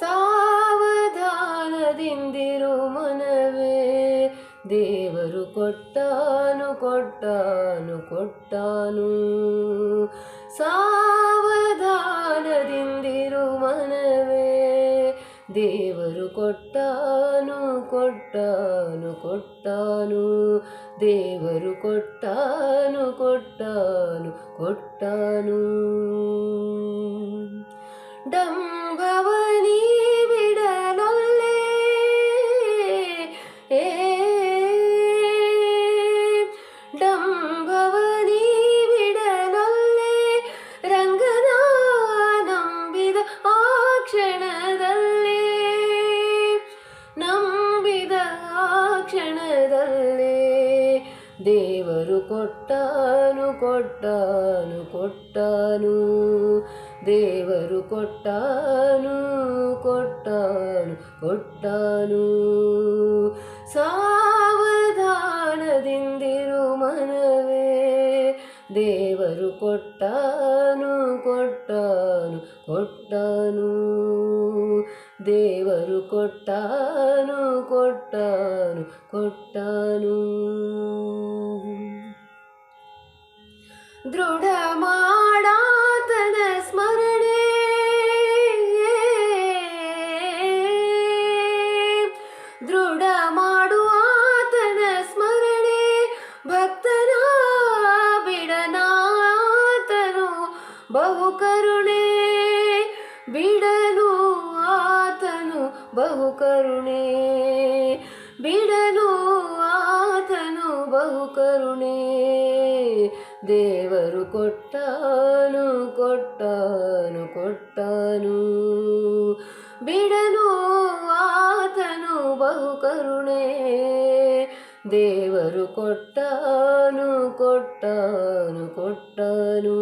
ಸಾವಧಾನದಿಂದಿರು ಮನವೇ, ದೇವರು ಕೊಟ್ಟಾನು ಕೊಟ್ಟಾನು ಕೊಟ್ಟಾನು. ಸಾವಧಾನದಿಂದಿರು ಮನವೇ, ದೇವರು ಕೊಟ್ಟಾನು ಕೊಟ್ಟಾನು ಕೊಟ್ಟಾನು. ದೇವರು ಕೊಟ್ಟಾನು ಕೊಟ್ಟಾನು ಕೊಟ್ಟಾನು. ಡಂಭವನಿ ಬಿಡಲೊಲ್ಲೆ, ಡಂಭವನಿ ಬಿಡಲೊಲ್ಲೆ, ರಂಗನ ನಂಬಿದ ಆ ಕ್ಷಣದಲ್ಲೇ, ನಂಬಿದ ಆ ಕ್ಷಣದಲ್ಲೇ. ದೇವರು ಕೊಟ್ಟಾನು ಕೊಟ್ಟಾನು ಕೊಟ್ಟಾನು. ದೇವರು ಕೊಟ್ಟಾನು ಕೊಟ್ಟಾನು ಕೊಟ್ಟಾನು. ಸಾವಧಾನದಿಂದಿರು ಮನವೇ, ದೇವರು ಕೊಟ್ಟಾನು ಕೊಟ್ಟಾನು ಕೊಟ್ಟಾನು. ದೇವರು ಕೊಟ್ಟಾನು ಕೊಟ್ಟಾನು ಕೊಟ್ಟಾನು. ದೃಢ ಮಾಡಾತನ ಸ್ಮರಣೆ, ದೃಢ ಮಾಡುವಾತನ ಸ್ಮರಣೆ, ಭಕ್ತನ ಬಿಡನಾತನು ಬಹುಕರುಣೆ, ಬಿಡನು ಆತನು ಬಹುಕರುಣೆ, ಬಿಡನು ಆತನು ಬಹುಕರುಣೆ. ದೇವರು ಕೊಟ್ಟಾನು ಕೊಟ್ಟಾನು ಕೊಟ್ಟಾನು. ಬಿಡನು ಆತನು ಬಹುಕರುಣೆ, ದೇವರು ಕೊಟ್ಟಾನು ಕೊಟ್ಟಾನು ಕೊಟ್ಟಾನು.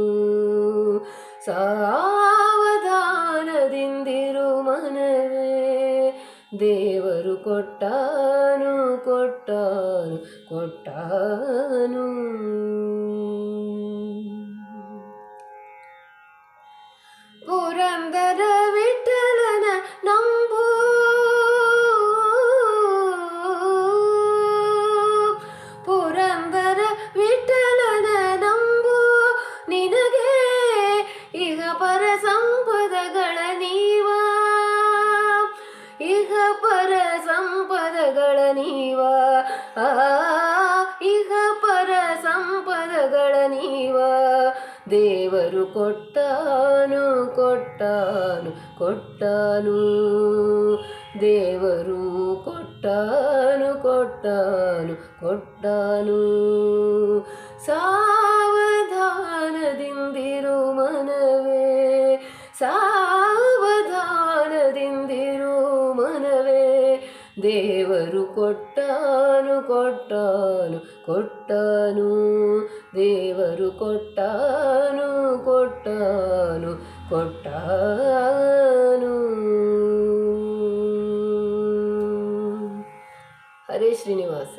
ಸಾವಧಾನದಿಂದಿರು ಮನವೇ, ದೇವರು ಕೊಟ್ಟಾನು ಕೊಟ್ಟಾನು ಕೊಟ್ಟಾನು. ಪುರಂದರ ವಿಠಲನ ನಂಬು, ಪುರಂದರ ವಿಠಲನ ನಂಬು, ನಿನಗೆ ಇಹ ಪರ ಸಂಪದಗಳ ನೀವ, ಇಹ ಪರ ಸಂಪದಗಳ ನೀವ, ಇಹ ಪರ ಸಂಪದಗಳ ನೀವ. ದೇವರು ಕೊಟ್ಟಾನು ಕೊಟ್ಟಾನು ಕೊಟ್ಟಾನು. ದೇವರು ಕೊಟ್ಟಾನು ಕೊಟ್ಟಾನು ಕೊಟ್ಟಾನು. ಸಾವಧಾನದಿಂದಿರು ಮನವೇ, ಸಾವಧಾನದಿಂದಿರು ಮನವೇ, ದೇವರು ಕೊಟ್ಟಾನು ಕೊಟ್ಟಾನು ಕೊಟ್ಟಾನು. ದೇವರು ಕೊಟ್ಟಾನು ಕೊಟ್ಟಾನು ಕೊಟ್ಟಾನು. ಹರೇ ಶ್ರೀನಿವಾಸ.